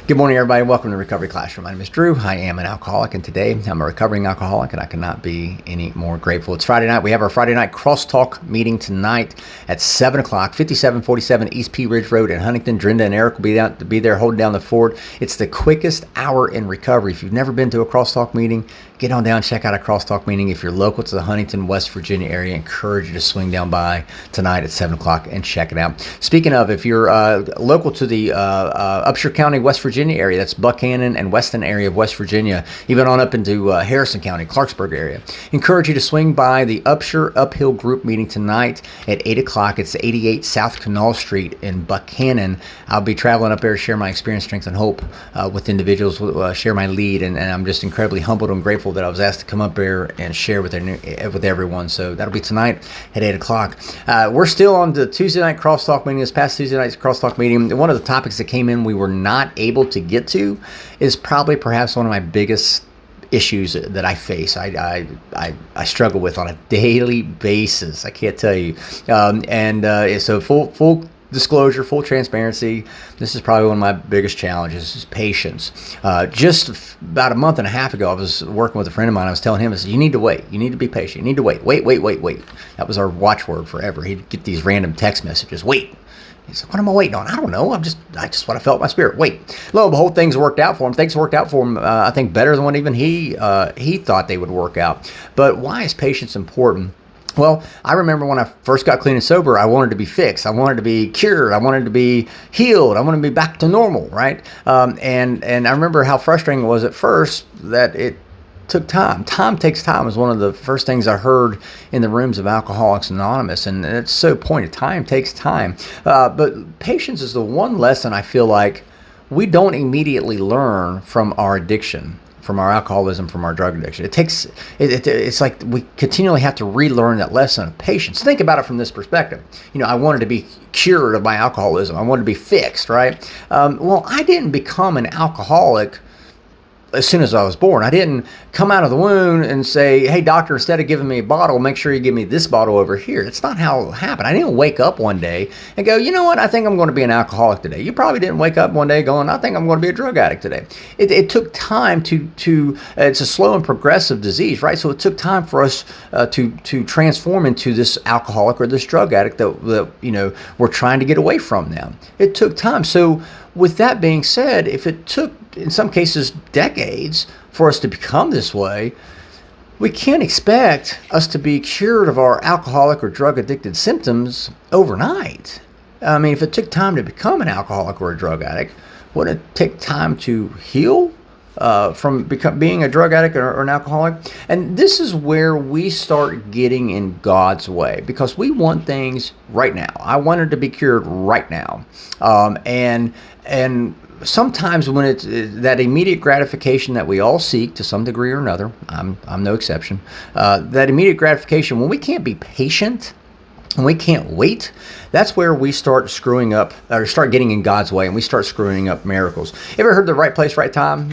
Good morning, everybody. Welcome to Recovery Classroom. My name is Drew. I am an alcoholic, and today I'm a recovering alcoholic, and I cannot be any more grateful. It's Friday night. We have our Friday night crosstalk meeting tonight at 7 o'clock, 5747 East P Ridge Road in Huntington. Drinda and Eric will be there holding down the fort. It's the quickest hour in recovery. If you've never been to a crosstalk meeting, get on down, check out a crosstalk meeting. If you're local to the Huntington, West Virginia area, I encourage you to swing down by tonight at 7 o'clock and check it out. Speaking of, if you're local to the Upshur County, West Virginia area, that's Buchanan and Weston area of West Virginia, even on up into Harrison County, Clarksburg area, encourage you to swing by the Upshur Uphill Group meeting tonight at 8 o'clock. It's 88 South Canal Street in Buchanan. I'll be traveling up there to share my experience, strength, and hope with individuals, share my lead, and I'm just incredibly humbled and grateful that I was asked to come up there and share with everyone. So that'll be tonight at 8 o'clock. We're still on the Tuesday night crosstalk meeting. This past Tuesday night's crosstalk meeting, one of the topics that came in we were not able to get to is probably perhaps one of my biggest issues that I face. I struggle with on a daily basis. I can't tell you. So full disclosure, full transparency, this is probably one of my biggest challenges is patience. Just about a month and a half ago, I was working with a friend of mine. I was telling him, I said, you need to wait. You need to be patient. You need to wait. Wait. That was our watchword forever. He'd get these random text messages. Wait. He said, what am I waiting on? I don't know. I just what I felt in my spirit. Wait. Lo and behold, things worked out for him. Things worked out for him, I think, better than what even he thought they would work out. But why is patience important? Well, I remember when I first got clean and sober, I wanted to be fixed. I wanted to be cured. I wanted to be healed. I wanted to be back to normal, right? And I remember how frustrating it was at first that it took time. Time takes time is one of the first things I heard in the rooms of Alcoholics Anonymous, and it's so pointed. Time takes time. But patience is the one lesson I feel like we don't immediately learn from our addiction, from our alcoholism, from our drug addiction. It's like we continually have to relearn that lesson of patience. Think about it from this perspective. I wanted to be cured of my alcoholism. I wanted to be fixed, right? Well, I didn't become an alcoholic as soon as I was born. I didn't come out of the womb and say, hey, doctor, instead of giving me a bottle, make sure you give me this bottle over here. It's not how it happened. I didn't wake up one day and go, you know what, I think I'm going to be an alcoholic today. You probably didn't wake up one day going, I think I'm going to be a drug addict today. It took time to it's a slow and progressive disease, right? So it took time for us to transform into this alcoholic or this drug addict that we're trying to get away from now. It took time. So with that being said, if it took, in some cases, decades for us to become this way, we can't expect us to be cured of our alcoholic or drug addicted symptoms overnight. I mean, if it took time to become an alcoholic or a drug addict, wouldn't it take time to heal from being a drug addict or an alcoholic? And this is where we start getting in God's way, because we want things right now. I wanted to be cured right now. And sometimes when it's that immediate gratification that we all seek to some degree or another, I'm no exception, that immediate gratification, when we can't be patient and we can't wait, that's where we start screwing up, or start getting in God's way, and we start screwing up miracles. You ever heard the right place, right time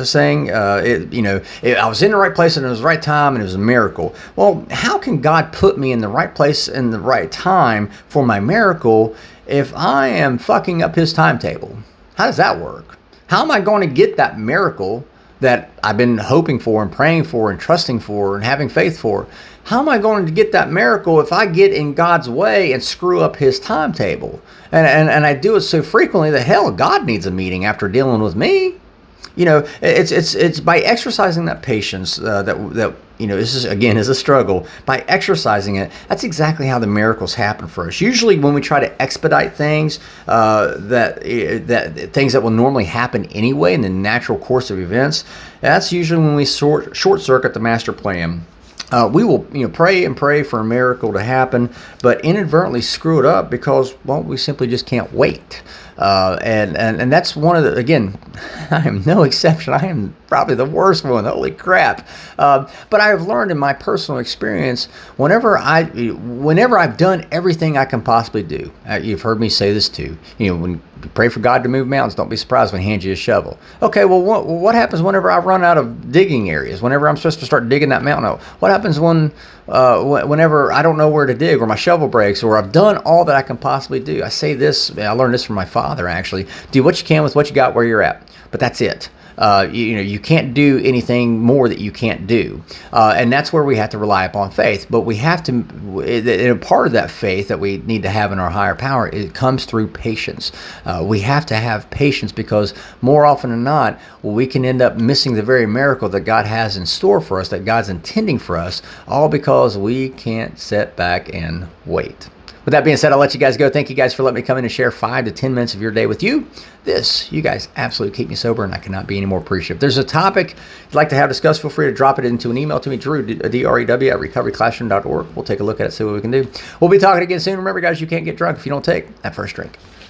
saying? I was in the right place and it was the right time and it was a miracle. Well, how can God put me in the right place and the right time for my miracle if I am fucking up his timetable? How does that work? How am I going to get that miracle that I've been hoping for and praying for and trusting for and having faith for? How am I going to get that miracle if I get in God's way and screw up his timetable? And I do it so frequently that, hell, God needs a meeting after dealing with me. It's by exercising that patience that this is a struggle. By exercising it, that's exactly how the miracles happen for us. Usually when we try to expedite things, that things that will normally happen anyway in the natural course of events, that's usually when we short circuit the master plan. We will pray and pray for a miracle to happen, but inadvertently screw it up because, well, we simply just can't wait. And that's one of the, again, I am no exception. I am probably the worst one. Holy crap. But I have learned in my personal experience, whenever I've done everything I can possibly do, you've heard me say this too, when you pray for God to move mountains, don't be surprised when he hands you a shovel. Okay, well, what happens whenever I run out of digging areas, whenever I'm supposed to start digging that mountain out? What happens when whenever I don't know where to dig, or my shovel breaks, or I've done all that I can possibly do. I say this, I learned this from my father actually: do what you can with what you got where you're at, but that's it. You can't do anything more that you can't do. And that's where we have to rely upon faith. But we have to, and part of that faith that we need to have in our higher power, it comes through patience. We have to have patience, because more often than not, we can end up missing the very miracle that God has in store for us, that God's intending for us, all because we can't sit back and wait. With that being said, I'll let you guys go. Thank you guys for letting me come in and share 5 to 10 minutes of your day with you. You guys absolutely keep me sober, and I cannot be any more appreciative. If there's a topic you'd like to have discussed, feel free to drop it into an email to me, Drew, D-R-E-W, at recoveryclassroom.org. We'll take a look at it, see what we can do. We'll be talking again soon. Remember, guys, you can't get drunk if you don't take that first drink.